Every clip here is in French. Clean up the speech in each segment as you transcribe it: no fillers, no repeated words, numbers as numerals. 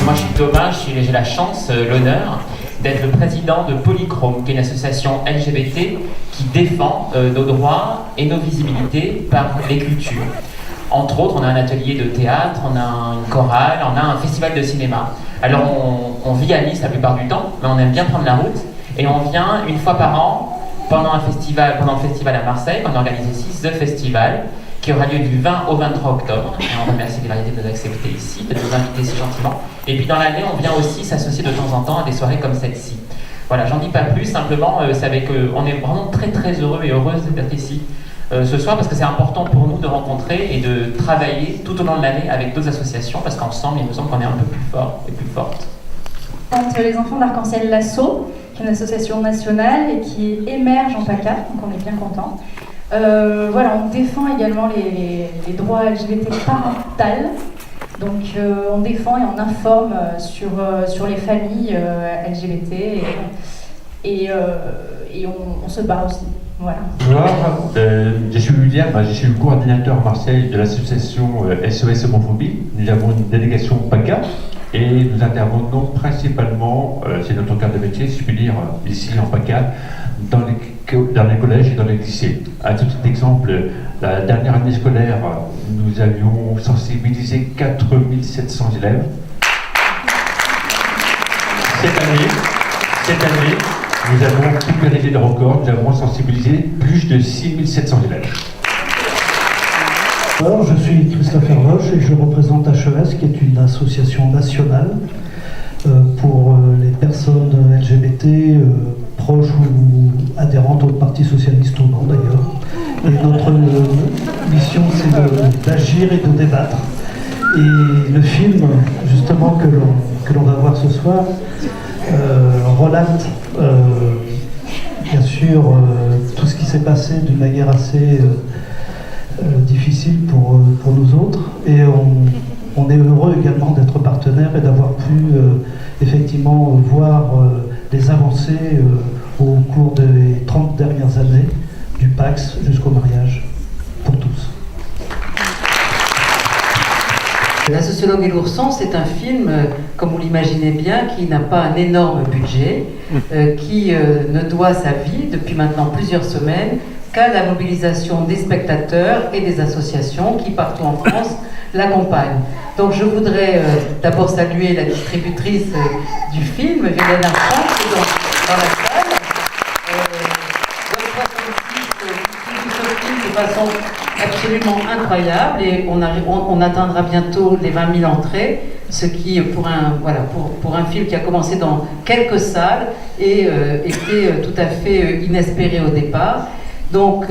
moi je suis Thomas, j'ai la chance, l'honneur d'être le président de Polychrome, qui est une association LGBT qui défend nos droits et nos visibilités par l'écriture. Entre autres, on a un atelier de théâtre, on a une chorale, on a un festival de cinéma. Alors on vit à Nice la plupart du temps, mais on aime bien prendre la route et on vient une fois par an pendant le festival à Marseille. On a organisé 6 The Festival qui aura lieu du 20 au 23 octobre. Et on remercie les variétés de nous accepter ici, de nous inviter si gentiment. Et puis dans l'année, on vient aussi s'associer de temps en temps à des soirées comme celle-ci. Voilà, j'en dis pas plus, simplement, c'est avec, on est vraiment très très heureux et heureuse d'être ici ce soir parce que c'est important pour nous de rencontrer et de travailler tout au long de l'année avec d'autres associations parce qu'ensemble, il me semble qu'on est un peu plus fort et plus forte. Les enfants d'Arc-en-Ciel L'Assaut, qui est une association nationale et qui émerge en PACA, donc on est bien contents. Voilà, on défend également les droits LGBT parentales. Donc on défend et on informe sur les familles LGBT et on se bat aussi. Voilà. Bonjour, je suis Julien, je suis le coordinateur à Marseille de l'association SOS Homophobie. Nous avons une délégation PACA et nous intervenons principalement, c'est notre cœur de métier, si je puis dire, ici en PACA, dans les collèges et dans les lycées. À titre d'exemple, la dernière année scolaire, nous avions sensibilisé 4700 élèves. Cette année, nous avons pulvérisé le record, nous avons sensibilisé plus de 6700 élèves. Alors, je suis Christopher Roche et je représente HES, qui est une association nationale pour les personnes LGBT proches ou adhérentes au Parti Socialiste ou non d'ailleurs. Et notre mission, c'est d'agir et de débattre. Et le film, justement, que l'on va voir ce soir, relate bien sûr tout ce qui s'est passé d'une manière assez difficile pour nous autres. Et on est heureux également d'être partenaire et d'avoir pu effectivement voir les avancées au cours des 30 dernières années, du Pax jusqu'au mariage pour tous. La sociologue et l'ourson, c'est un film, comme vous l'imaginez bien, qui n'a pas un énorme budget, qui ne doit sa vie, depuis maintenant plusieurs semaines, qu'à la mobilisation des spectateurs et des associations qui, partout en France, l'accompagnent. Donc je voudrais d'abord saluer la distributrice du film, Violaine Archamp, qui est dans la salle. Distribue ce film de façon absolument incroyable et on atteindra bientôt les 20 000 entrées, ce qui pour un film qui a commencé dans quelques salles et était tout à fait inespéré au départ. Donc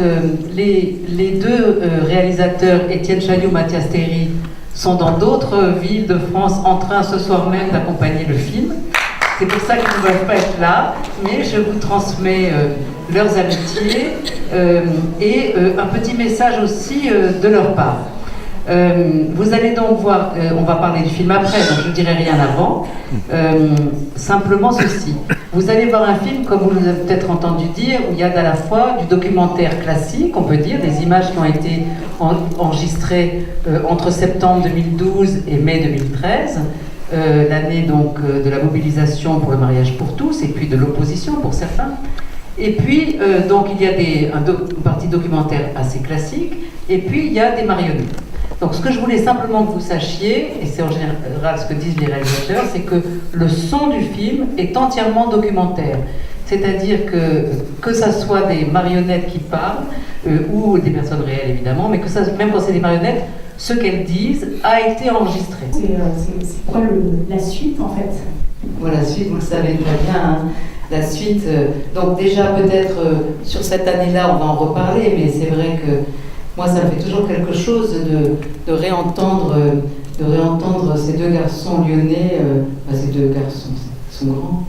les deux réalisateurs, Étienne Chailloux, Mathias Théry, sont dans d'autres villes de France en train ce soir même d'accompagner le film. C'est pour ça qu'ils ne peuvent pas être là, mais je vous transmets leurs amitiés et un petit message aussi de leur part. Vous allez donc voir, on va parler du film après, donc je ne dirai rien avant, simplement ceci. Vous allez voir un film, comme vous l'avez peut-être entendu dire, où il y a à la fois du documentaire classique, on peut dire, des images qui ont été enregistrées entre septembre 2012 et mai 2013, l'année donc de la mobilisation pour le mariage pour tous, et puis de l'opposition pour certains. Et puis, donc il y a une partie documentaire assez classique, et puis il y a des marionnettes. Donc ce que je voulais simplement que vous sachiez, et c'est en général ce que disent les réalisateurs, c'est que le son du film est entièrement documentaire. C'est-à-dire que ça soit des marionnettes qui parlent, ou des personnes réelles évidemment, mais que ça, même quand c'est des marionnettes, ce qu'elles disent a été enregistré. C'est quoi la suite en fait? Voilà, la suite, vous le savez très bien. Hein. La suite, donc déjà peut-être sur cette année-là, on va en reparler, mais c'est vrai que moi, ça me fait toujours quelque chose de réentendre ces deux garçons lyonnais, ces deux garçons, ils sont grands,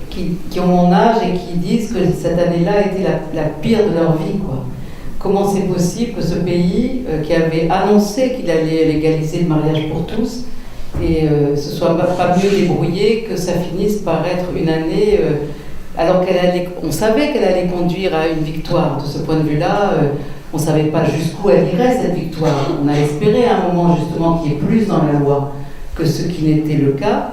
qui ont mon âge et qui disent que cette année-là était la pire de leur vie, quoi. Comment c'est possible que ce pays, qui avait annoncé qu'il allait légaliser le mariage pour tous, et ce soit pas mieux débrouillé, que ça finisse par être une année... alors on savait qu'elle allait conduire à une victoire. De ce point de vue-là, on ne savait pas jusqu'où elle irait, cette victoire. On a espéré à un moment, justement, qu'il y ait plus dans la loi. que ce qui n'était le cas.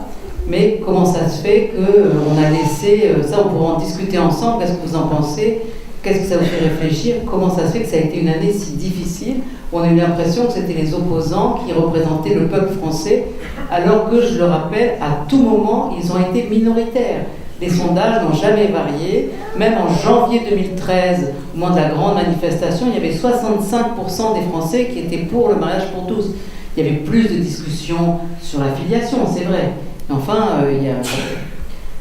Mais comment ça se fait qu'on a laissé, ça on pourra en discuter ensemble, qu'est-ce que vous en pensez, qu'est-ce que ça vous fait réfléchir, comment ça se fait que ça a été une année si difficile, où on a eu l'impression que c'était les opposants qui représentaient le peuple français, alors que, je le rappelle, à tout moment, ils ont été minoritaires. Les sondages n'ont jamais varié. Même en janvier 2013, au moment de la grande manifestation, il y avait 65% des Français qui étaient pour le mariage pour tous. Il y avait plus de discussions sur la filiation, c'est vrai. Enfin,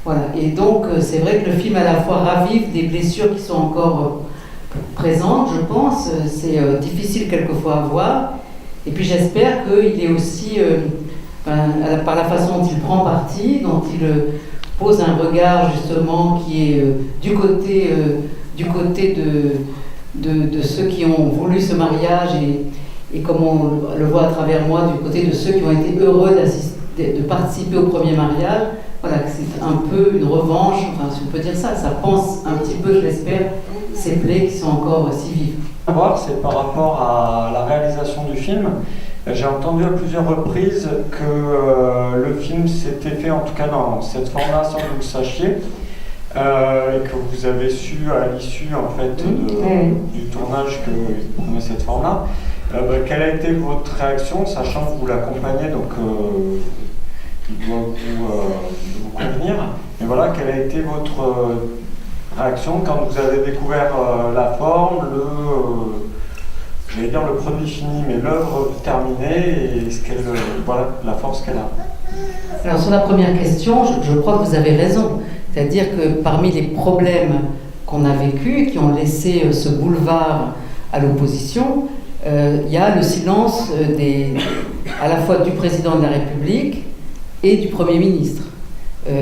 voilà. Et donc, c'est vrai que le film à la fois ravive des blessures qui sont encore présentes, je pense. C'est difficile quelquefois à voir. Et puis j'espère qu'il est aussi, par la façon dont il prend parti, dont il pose un regard justement qui est du côté de ceux qui ont voulu ce mariage et comme on le voit à travers moi, du côté de ceux qui ont été heureux de participer au premier mariage. Voilà, c'est un peu une revanche, enfin si on peut dire ça, ça pense un petit peu, je l'espère, ces plaies qui sont encore si vives. À voir, c'est par rapport à la réalisation du film. J'ai entendu à plusieurs reprises que le film s'était fait, en tout cas dans cette forme-là, sans que vous le sachiez, et que vous avez su à l'issue en fait du tournage qu'il prenait cette forme-là. Quelle a été votre réaction, sachant que vous l'accompagnez, donc il doit vous convenir. Mais voilà, quelle a été votre réaction quand vous avez découvert la forme, j'allais dire le produit fini, mais l'œuvre terminée et voilà, la force qu'elle a. Alors sur la première question, je crois que vous avez raison. C'est-à-dire que parmi les problèmes qu'on a vécus et qui ont laissé ce boulevard à l'opposition, il y a le silence à la fois du président de la République et du Premier ministre.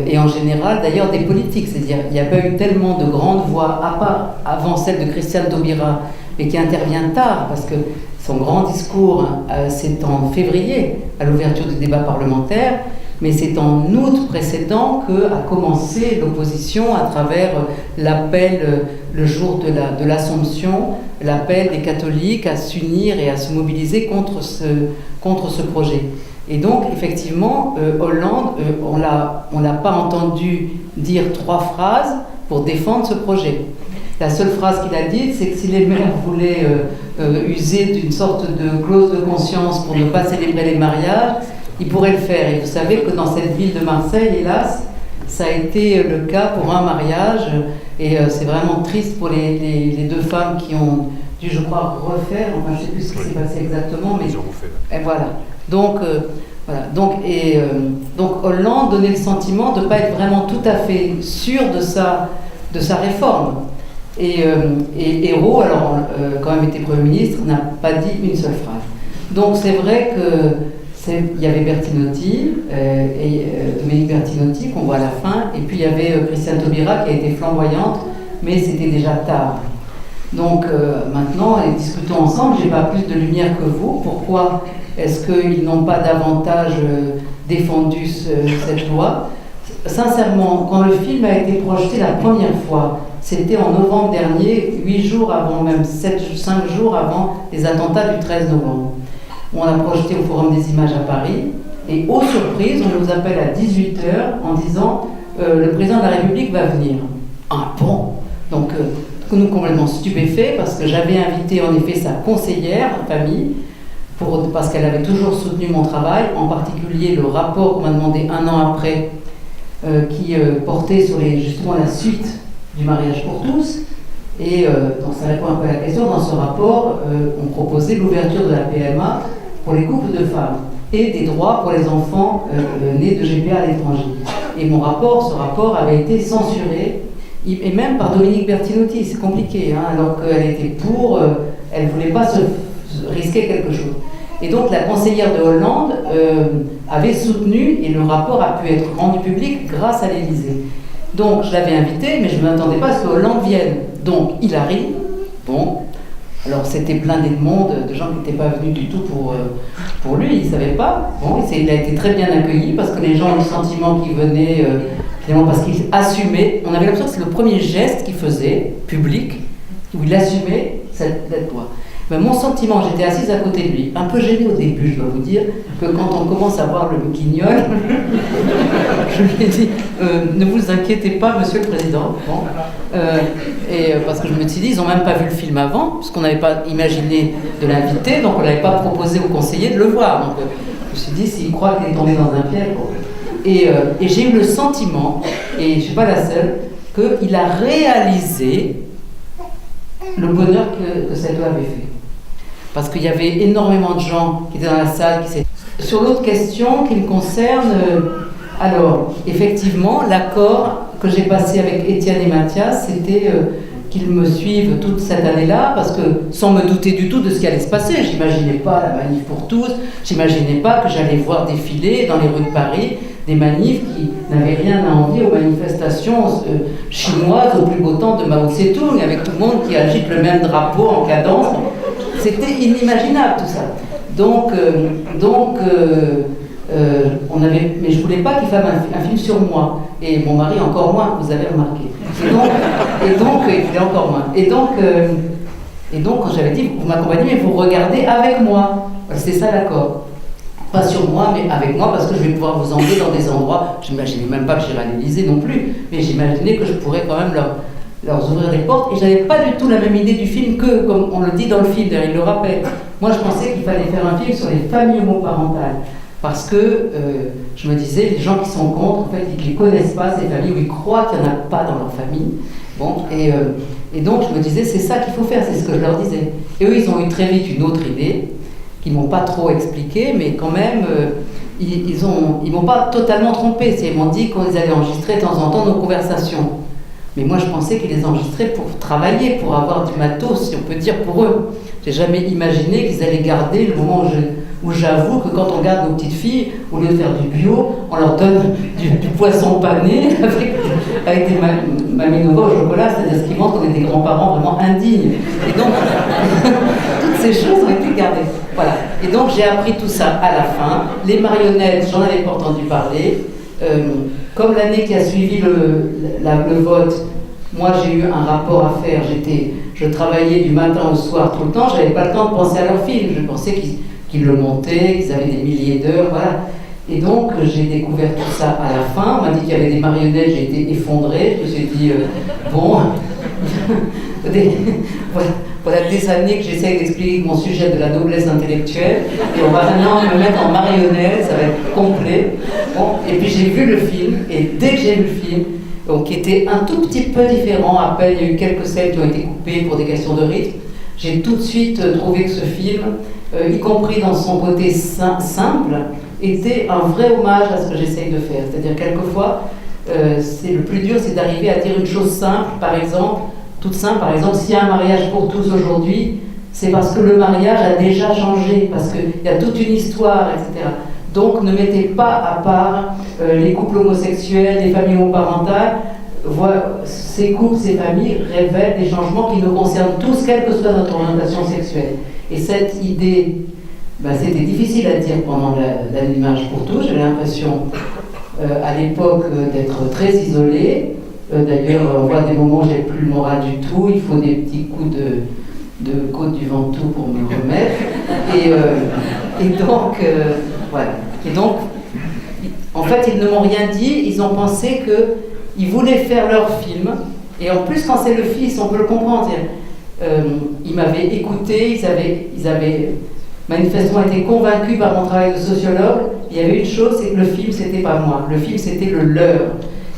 Et en général, d'ailleurs, des politiques. C'est-à-dire qu'il n'y a pas eu tellement de grandes voix, à part avant celle de Christiane Taubira, mais qui intervient tard, parce que son grand discours, c'est en février, à l'ouverture du débat parlementaire, mais c'est en août précédent qu'a commencé l'opposition à travers l'appel, le jour de l'Assomption, l'appel des catholiques à s'unir et à se mobiliser contre ce projet. Et donc, effectivement, Hollande, on l'a pas entendu dire 3 phrases pour défendre ce projet. La seule phrase qu'il a dite, c'est que si les maires voulaient user d'une sorte de clause de conscience pour ne pas célébrer les mariages, ils pourraient le faire. Et vous savez que dans cette ville de Marseille, hélas, ça a été le cas pour un mariage. Et c'est vraiment triste pour les 2 femmes qui ont dû, je crois, refaire. Enfin, je ne sais plus ce qui s'est passé exactement, mais... Ils ont refait. Et voilà. Donc, voilà. Donc Hollande donnait le sentiment de ne pas être vraiment tout à fait sûr de sa réforme. Et Ayrault, alors quand même était Premier ministre, n'a pas dit une seule phrase. Donc c'est vrai qu'il y avait Bertinotti, Dominique Bertinotti, qu'on voit à la fin, et puis il y avait Christiane Taubira qui a été flamboyante, mais c'était déjà tard. Donc maintenant, discutons ensemble, je n'ai pas plus de lumière que vous. Pourquoi est-ce qu'ils n'ont pas davantage défendu cette loi ? Sincèrement, quand le film a été projeté la première fois, c'était en novembre dernier, 8 jours avant, même 5 jours avant les attentats du 13 novembre. On l'a projeté au Forum des images à Paris, et aux surprises, on nous appelle à 18h en disant le président de la République va venir. Ah bon ? Donc, nous complètement stupéfaits, parce que j'avais invité en effet sa conseillère en famille, parce qu'elle avait toujours soutenu mon travail, en particulier le rapport qu'on m'a demandé 1 an après, qui portait sur justement la suite du mariage pour tous. Et donc ça répond un peu à la question. Dans ce rapport, on proposait l'ouverture de la PMA pour les couples de femmes et des droits pour les enfants nés de GPA à l'étranger. Et ce rapport avait été censuré, et même par Dominique Bertinotti. C'est compliqué, hein, alors qu'elle était pour, elle ne voulait pas se risquer quelque chose. Et donc la conseillère de Hollande avait soutenu, et le rapport a pu être rendu public grâce à l'Élysée. Donc je l'avais invité, mais je ne m'attendais pas à ce que Hollande vienne. Donc il arrive, bon, alors c'était blindé de monde, de gens qui n'étaient pas venus du tout pour lui, il ne savait pas. Bon, il a été très bien accueilli, parce que les gens ont le sentiment qu'il venait, finalement parce qu'il assumait. On avait l'impression que c'est le premier geste qu'il faisait, public, où il assumait cette loi. Ben, mon sentiment, j'étais assise à côté de lui, un peu gênée au début, je dois vous dire, que quand on commence à voir le guignol, je lui ai dit ne vous inquiétez pas, monsieur le président. Bon. Parce que je me suis dit, ils n'ont même pas vu le film avant, puisqu'on n'avait pas imaginé de l'inviter, donc on n'avait pas proposé aux conseillers de le voir. Donc je me suis dit, s'il croit qu'il est tombé dans un piège. Bon. Et j'ai eu le sentiment, et je ne suis pas la seule, qu'il a réalisé le bonheur que cette loi avait fait. Parce qu'il y avait énormément de gens qui étaient dans la salle. Sur l'autre question qui me concerne, alors, effectivement, l'accord que j'ai passé avec Étienne et Mathias, c'était qu'ils me suivent toute cette année-là, parce que sans me douter du tout de ce qui allait se passer, j'imaginais pas la manif pour tous, j'imaginais pas que j'allais voir défiler dans les rues de Paris des manifs qui n'avaient rien à envier aux manifestations chinoises au plus beau temps de Mao Tse-tung, avec tout le monde qui agite le même drapeau en cadence. C'était inimaginable tout ça. Donc, mais je voulais pas qu'il fasse un film sur moi. Et mon mari encore moins, vous avez remarqué. Et donc il voulait encore moins. Et donc quand j'avais dit, vous m'accompagnez, mais vous regardez avec moi. C'est ça l'accord. Pas sur moi, mais avec moi, parce que je vais pouvoir vous emmener dans des endroits. Je n'imaginais même pas que j'irais à l'Élysée non plus, mais j'imaginais que je pourrais quand même leur ouvrir des portes. Et j'avais pas du tout la même idée du film que, comme on le dit dans le film, d'ailleurs il le rappelle. Moi je pensais qu'il fallait faire un film sur les familles homoparentales. Parce que je me disais, les gens qui sont contre, en fait, ils ne les connaissent pas, ces familles, ou ils croient qu'il n'y en a pas dans leur famille. Bon, et donc je me disais, c'est ça qu'il faut faire, c'est ce que je leur disais. Et eux, ils ont eu très vite une autre idée, qu'ils ne m'ont pas trop expliquée, mais quand même, ils ne m'ont pas totalement trompé. Ils m'ont dit qu'ils allaient enregistrer de temps en temps nos conversations. Mais moi, je pensais qu'ils les enregistraient pour travailler, pour avoir du matos, si on peut dire, pour eux. J'ai jamais imaginé qu'ils allaient garder le moment où j'avoue que quand on garde nos petites filles, au lieu de faire du bio, on leur donne du poisson pané avec des maminovo au chocolat, c'est-à-dire ce qui montre qu'on est des grands-parents vraiment indignes. Et donc, toutes ces choses ont été gardées. Voilà. Et donc, j'ai appris tout ça à la fin. Les marionnettes, j'en avais pas entendu parler. Comme l'année qui a suivi le vote, moi j'ai eu un rapport à faire. Je travaillais du matin au soir tout le temps, j'avais pas le temps de penser à leur film. Je pensais qu'ils le montaient, qu'ils avaient des milliers d'heures, voilà. Et donc j'ai découvert tout ça à la fin. On m'a dit qu'il y avait des marionnettes, j'ai été effondrée. Je me suis dit, bon, voilà des années que j'essaye d'expliquer mon sujet de la noblesse intellectuelle, et on va maintenant me mettre en marionnette, ça va être complet. Bon, et puis j'ai vu le film, et dès que j'ai vu le film, donc, qui était un tout petit peu différent, à peine il y a eu quelques scènes qui ont été coupées pour des questions de rythme, j'ai tout de suite trouvé que ce film, y compris dans son côté simple, était un vrai hommage à ce que j'essaye de faire. C'est-à-dire quelquefois, c'est le plus dur, c'est d'arriver à dire une chose simple, par exemple, toute simple, par exemple, s'il y a un mariage pour tous aujourd'hui, c'est parce que le mariage a déjà changé, parce qu'il y a toute une histoire, etc. Donc ne mettez pas à part les couples homosexuels, les familles homoparentales. Ces couples, ces familles révèlent des changements qui nous concernent tous, quelle que soit notre orientation sexuelle. Et cette idée, c'était difficile à dire pendant la mariage pour tous. J'avais l'impression, à l'époque, d'être très isolée. D'ailleurs, on voit des moments où j'ai plus le moral du tout. Il faut des petits coups de côte du Ventoux pour me remettre. Et donc, voilà. Et donc, en fait, ils ne m'ont rien dit. Ils ont pensé qu'ils voulaient faire leur film. Et en plus, quand c'est le fils, on peut le comprendre. Ils m'avaient écouté, ils avaient manifestement été convaincus par mon travail de sociologue. Il y avait une chose, c'est que le film, c'était pas moi. Le film, c'était le leur.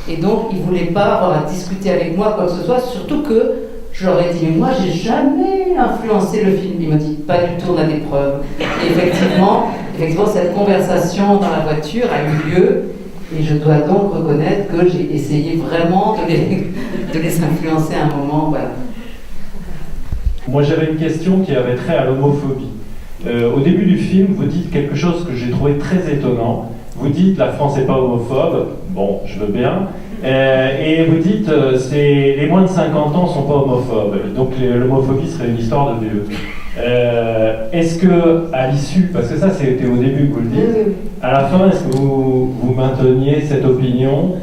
Et donc, ils ne voulaient pas avoir à discuter avec moi quoi que ce soit, surtout que je leur ai dit, mais moi, j'ai jamais influencé le film. Ils m'ont dit, pas du tout, on a des preuves. Et effectivement, cette conversation dans la voiture a eu lieu, et je dois donc reconnaître que j'ai essayé vraiment de les influencer à un moment. Voilà. Moi, j'avais une question qui avait trait à l'homophobie. Au début du film, vous dites quelque chose que j'ai trouvé très étonnant. Vous dites la France n'est pas homophobe, bon, je veux bien, et vous dites les moins de 50 ans ne sont pas homophobes, donc l'homophobie serait une histoire de vieux. Est-ce que, à l'issue, parce que ça c'était au début que vous le dites, à la fin, est-ce que vous mainteniez cette opinion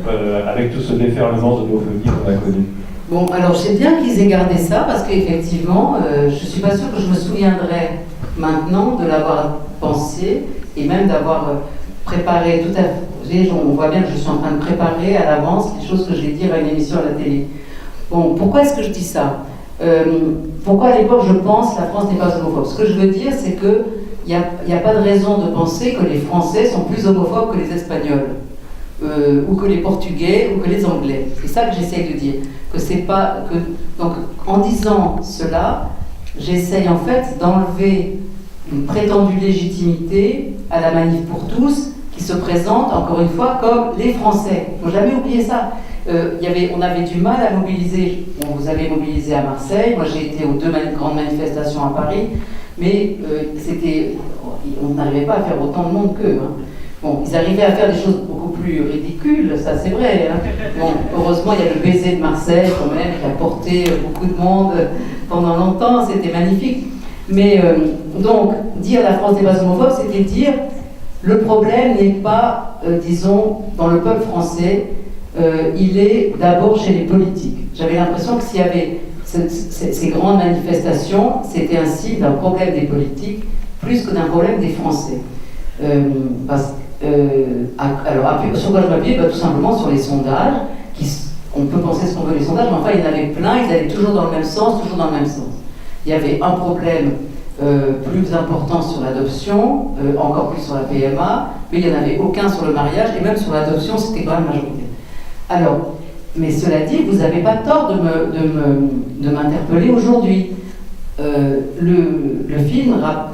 avec tout ce déferlement d'homophobie qu'on a connu? Bon, alors je sais bien qu'ils aient gardé ça parce qu'effectivement, je ne suis pas sûre que je me souviendrai maintenant de l'avoir pensé et même d'avoir préparé tout à fait. On voit bien que je suis en train de préparer à l'avance les choses que je vais dire à une émission à la télé. Bon, pourquoi est-ce que je dis ça? Pourquoi à l'époque je pense que la France n'est pas homophobe? Ce que je veux dire, c'est qu'il n'y a pas de raison de penser que les Français sont plus homophobes que les Espagnols. Ou que les Portugais, ou que les Anglais. C'est ça que j'essaye de dire. Que c'est pas que donc en disant cela, j'essaye en fait d'enlever une prétendue légitimité à la manif pour tous, qui se présente encore une fois comme les Français. Il ne faut jamais oublier ça. On avait du mal à mobiliser. Bon, vous avez mobilisé à Marseille. Moi, j'ai été aux 2 grandes manifestations à Paris, mais on n'arrivait pas à faire autant de monde qu'eux. Hein. Bon, ils arrivaient à faire des choses beaucoup plus ridicules, ça c'est vrai. Hein. Bon, heureusement, il y a le baiser de Marseille quand même, qui a porté beaucoup de monde pendant longtemps, c'était magnifique. Mais donc, dire la France n'est pas homophobe, c'était dire le problème n'est pas, disons, dans le peuple français, il est d'abord chez les politiques. J'avais l'impression que s'il y avait ces grandes manifestations, c'était un signe d'un problème des politiques plus que d'un problème des Français. Alors, sur quoi je m'appuie? Tout simplement sur les sondages. On peut penser ce qu'on veut les sondages, mais enfin, il y en avait plein, ils allaient toujours dans le même sens, toujours dans le même sens. Il y avait un problème plus important sur l'adoption, encore plus sur la PMA, mais il n'y en avait aucun sur le mariage, et même sur l'adoption, c'était quand même majoritaire. Alors, mais cela dit, vous n'avez pas tort de m'interpeller aujourd'hui. Le film, là,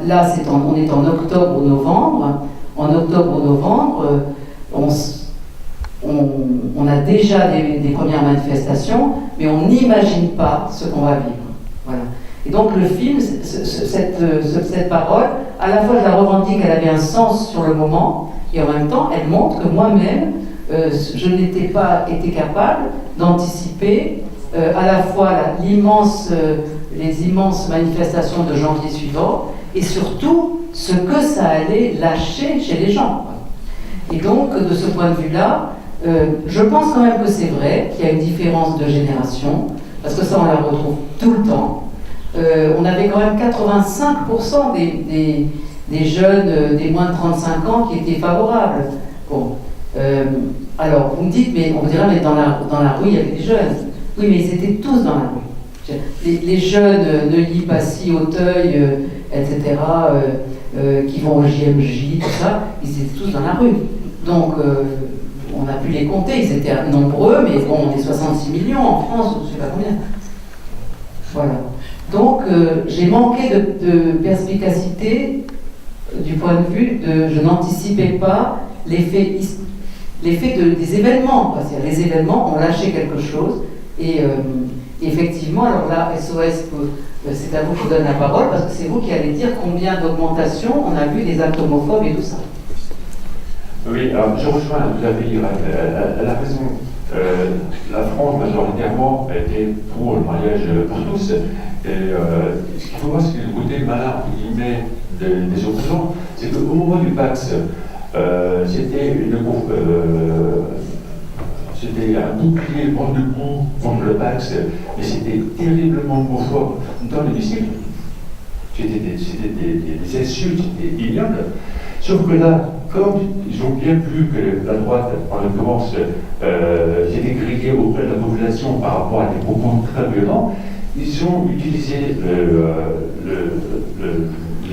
on est en octobre ou novembre. En octobre ou novembre, on a déjà des premières manifestations, mais on n'imagine pas ce qu'on va vivre. Voilà. Et donc le film, cette parole, à la fois je la revendique, elle avait un sens sur le moment, et en même temps, elle montre que moi-même, je n'étais pas été capable d'anticiper à la fois les immenses manifestations de janvier suivant, et surtout ce que ça allait lâcher chez les gens. Et donc, de ce point de vue-là, je pense quand même que c'est vrai qu'il y a une différence de génération, parce que ça, on la retrouve tout le temps. On avait quand même 85% des jeunes des moins de 35 ans qui étaient favorables. Bon. Alors, vous me dites, mais on dirait, mais dans la rue, il y avait des jeunes. Oui, mais ils étaient tous dans la rue. Les jeunes Neuilly, Passy, Auteuil, etc., qui vont au JMJ, tout ça, ils étaient tous dans la rue. Donc, on a pu les compter, ils étaient nombreux, mais bon, on est 66 millions en France, je ne sais pas combien. Voilà. Donc, j'ai manqué de perspicacité du point de vue de je n'anticipais pas l'effet des événements. C'est-à-dire, les événements ont lâché quelque chose, et effectivement, alors là, SOS c'est à vous que je donne la parole, parce que c'est vous qui allez dire combien d'augmentation on a vu des actes homophobes et tout ça. Oui, alors je rejoins tout à fait, elle a raison. La France, majoritairement, était pour le mariage pour tous. Et ce qu'il faut voir, c'est que le côté malin, entre guillemets, des opposants, c'est qu'au moment du Pax, c'était un bouclier contre le coup, contre le Pax, mais c'était terriblement homophobe dans l'hémicycle. C'était des insultes, c'était ignoble. Sauf que là, comme ils ont bien vu que la droite, en l'occurrence, s'était grillée auprès de la population par rapport à des propos très violents, ils ont utilisé le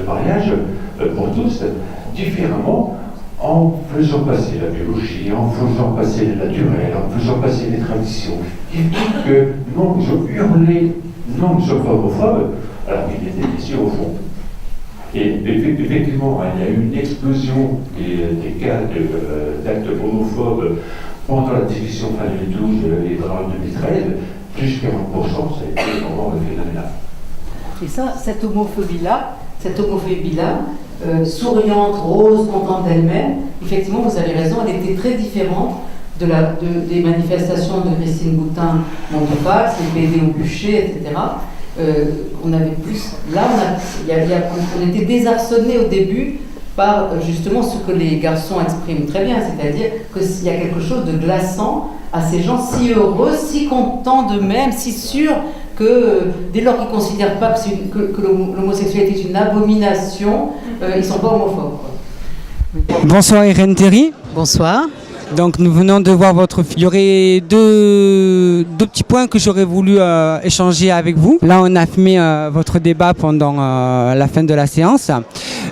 mariage pour tous différemment, en faisant passer la biologie, en faisant passer la naturelle, en faisant passer les traditions. Ils disent que non, ils ont hurlé, non, ils ne sont pas homophobes, alors qu'ils étaient ici au fond. Et effectivement, il y a eu une explosion des cas d'actes homophobes pendant la division fin 2012 et dans 2013, plus 40%, ça a été vraiment phénoménal. Et ça, cette homophobie-là, souriante, rose, contente d'elle-même, effectivement, vous avez raison, elle était très différente des manifestations de Christine Boutin-Montaupax, les PD au bûcher, etc. On avait plus. Là, on était désarçonnés au début par justement ce que les garçons expriment très bien, c'est-à-dire qu'il y a quelque chose de glaçant à ces gens si heureux, si contents d'eux-mêmes, si sûrs que dès lors qu'ils ne considèrent pas que l'homosexualité est une abomination, ils ne sont pas homophobes. Bonsoir Irène Théry. Bonsoir. Donc nous venons de voir votre film. Il y aurait deux petits points que j'aurais voulu échanger avec vous. Là on a filmé votre débat pendant la fin de la séance.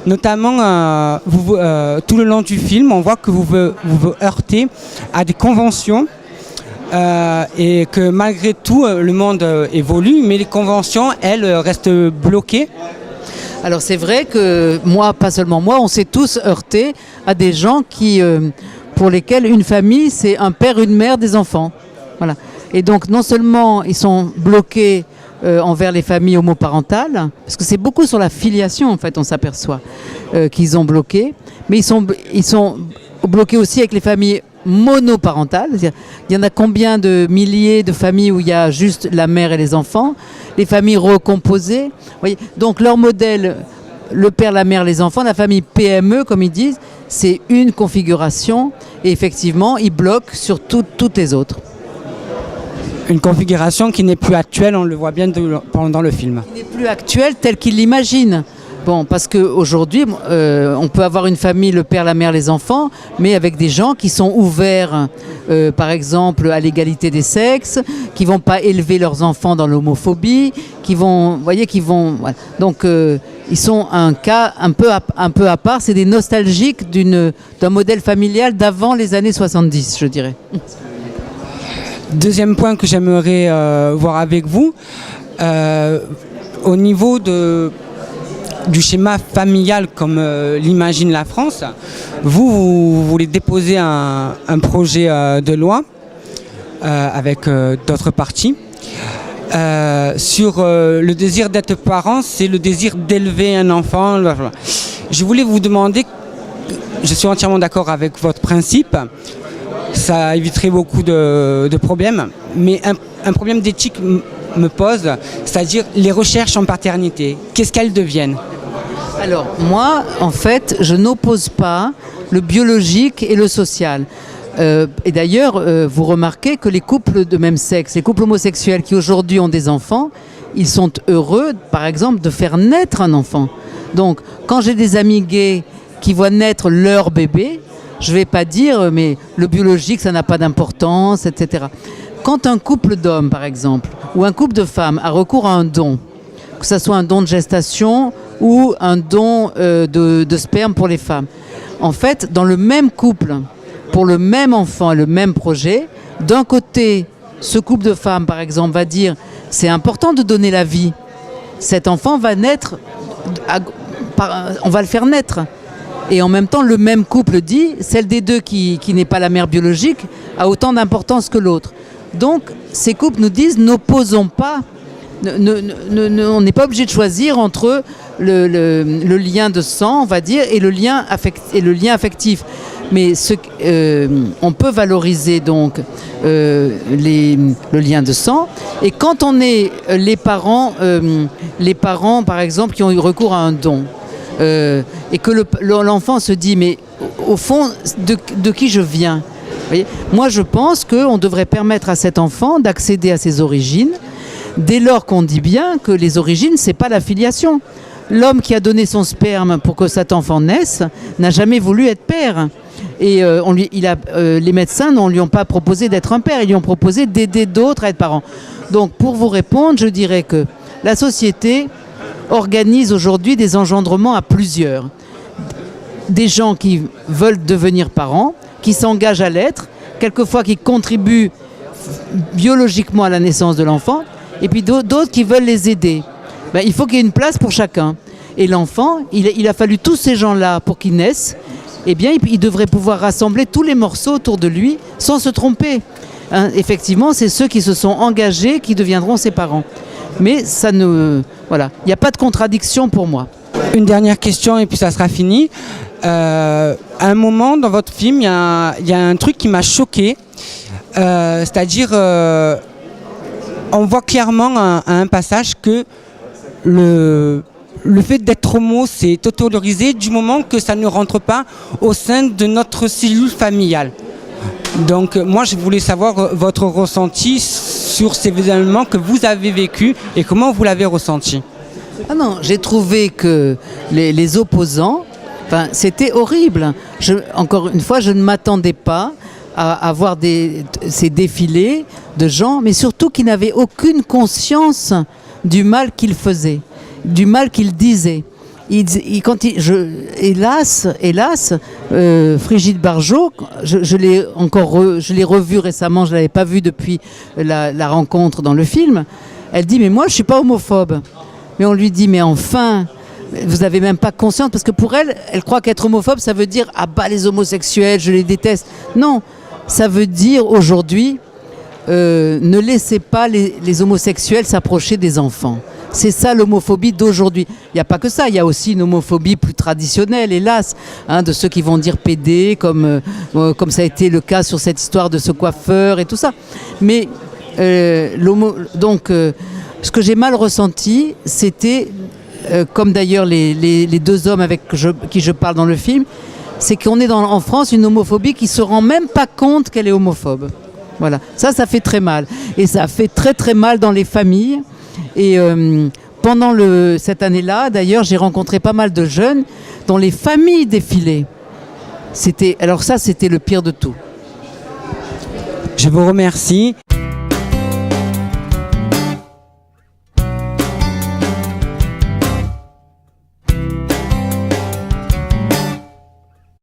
Notamment tout le long du film on voit que vous vous heurtez à des conventions et que malgré tout le monde évolue mais les conventions elles restent bloquées. Alors c'est vrai que moi, pas seulement moi, on s'est tous heurtés à des gens pour lesquels une famille, c'est un père, une mère, des enfants. Voilà. Et donc, non seulement ils sont bloqués envers les familles homoparentales, parce que c'est beaucoup sur la filiation, en fait, on s'aperçoit qu'ils ont bloqué, mais ils sont bloqués aussi avec les familles monoparentales. Il y en a combien de milliers de familles où il y a juste la mère et les enfants, les familles recomposées. Vous voyez, donc, leur modèle, le père, la mère, les enfants, la famille PME, comme ils disent, c'est une configuration et effectivement, ils bloquent sur toutes les autres. Une configuration qui n'est plus actuelle, on le voit bien pendant le film. Qui n'est plus actuelle telle qu'ils l'imaginent. Bon, parce qu'aujourd'hui, on peut avoir une famille, le père, la mère, les enfants, mais avec des gens qui sont ouverts, par exemple, à l'égalité des sexes, qui ne vont pas élever leurs enfants dans l'homophobie, voilà. Donc, ils sont un cas un peu à part. C'est des nostalgiques d'un modèle familial d'avant les années 70, je dirais. Deuxième point que j'aimerais voir avec vous, au niveau du schéma familial comme l'imagine la France, vous voulez déposer un projet de loi avec d'autres partis sur le désir d'être parent, c'est le désir d'élever un enfant. Je voulais vous demander, je suis entièrement d'accord avec votre principe, ça éviterait beaucoup de problèmes, mais un problème d'éthique me pose, c'est-à-dire les recherches en paternité, qu'est-ce qu'elles deviennent? Alors moi, en fait, je n'oppose pas le biologique et le social. Et d'ailleurs, vous remarquez que les couples de même sexe, les couples homosexuels qui aujourd'hui ont des enfants, ils sont heureux, par exemple, de faire naître un enfant. Donc, quand j'ai des amis gays qui voient naître leur bébé, je ne vais pas dire, mais le biologique, ça n'a pas d'importance, etc. Quand un couple d'hommes, par exemple, ou un couple de femmes a recours à un don, que ce soit un don de gestation ou un don de sperme pour les femmes, en fait, dans le même couple, pour le même enfant et le même projet, d'un côté, ce couple de femmes, par exemple, va dire « c'est important de donner la vie, cet enfant va naître, on va le faire naître ». Et en même temps, le même couple dit « celle des deux qui n'est pas la mère biologique a autant d'importance que l'autre ». Donc, ces couples nous disent « n'opposons pas, on n'est pas obligé de choisir entre le lien de sang, on va dire, et le lien affectif ». Mais on peut valoriser donc le lien de sang. Et quand on est les parents par exemple qui ont eu recours à un don et que l'enfant se dit mais au fond de qui je viens, vous voyez, moi je pense qu'on devrait permettre à cet enfant d'accéder à ses origines dès lors qu'on dit bien que les origines c'est pas la filiation. L'homme qui a donné son sperme pour que cet enfant naisse n'a jamais voulu être père. Et les médecins ne lui ont pas proposé d'être un père, ils lui ont proposé d'aider d'autres à être parents. Donc pour vous répondre, je dirais que la société organise aujourd'hui des engendrements à plusieurs. Des gens qui veulent devenir parents, qui s'engagent à l'être, quelquefois qui contribuent biologiquement à la naissance de l'enfant, et puis d'autres qui veulent les aider. Ben, il faut qu'il y ait une place pour chacun. Et l'enfant, il a fallu tous ces gens-là pour qu'ils naissent. Eh bien, il devrait pouvoir rassembler tous les morceaux autour de lui sans se tromper. Hein, effectivement, c'est ceux qui se sont engagés qui deviendront ses parents. Mais voilà, il n'y a pas de contradiction pour moi. Une dernière question et puis ça sera fini. À un moment dans votre film, il y a un truc qui m'a choqué. C'est-à-dire, on voit clairement à un passage que le fait d'être homo, c'est autorisé du moment que ça ne rentre pas au sein de notre cellule familiale. Donc moi je voulais savoir votre ressenti sur ces événements que vous avez vécus et comment vous l'avez ressenti. Ah non, j'ai trouvé que les opposants, enfin, c'était horrible. Encore une fois, je ne m'attendais pas à voir ces défilés de gens, mais surtout qui n'avaient aucune conscience du mal qu'ils faisaient, du mal qu'ils disaient. Hélas, Frigide Barjot, je l'ai revue récemment, je ne l'avais pas vue depuis la rencontre dans le film. Elle dit, mais moi je ne suis pas homophobe. Mais on lui dit, mais enfin, vous n'avez même pas conscience, parce que pour elle, elle croit qu'être homophobe, ça veut dire, ah bah les homosexuels, je les déteste. Non, ça veut dire aujourd'hui, ne laissez pas les homosexuels s'approcher des enfants. C'est ça l'homophobie d'aujourd'hui. Il n'y a pas que ça, il y a aussi une homophobie plus traditionnelle, hélas, de ceux qui vont dire PD, comme ça a été le cas sur cette histoire de ce coiffeur et tout ça. Mais ce que j'ai mal ressenti, c'était, comme d'ailleurs les deux hommes avec qui je parle dans le film, c'est qu'on est en France une homophobie qui ne se rend même pas compte qu'elle est homophobe. Voilà, ça fait très mal. Et ça fait très très mal dans les familles. Et pendant cette année-là, d'ailleurs, j'ai rencontré pas mal de jeunes dont les familles défilaient. C'était le pire de tout. Je vous remercie.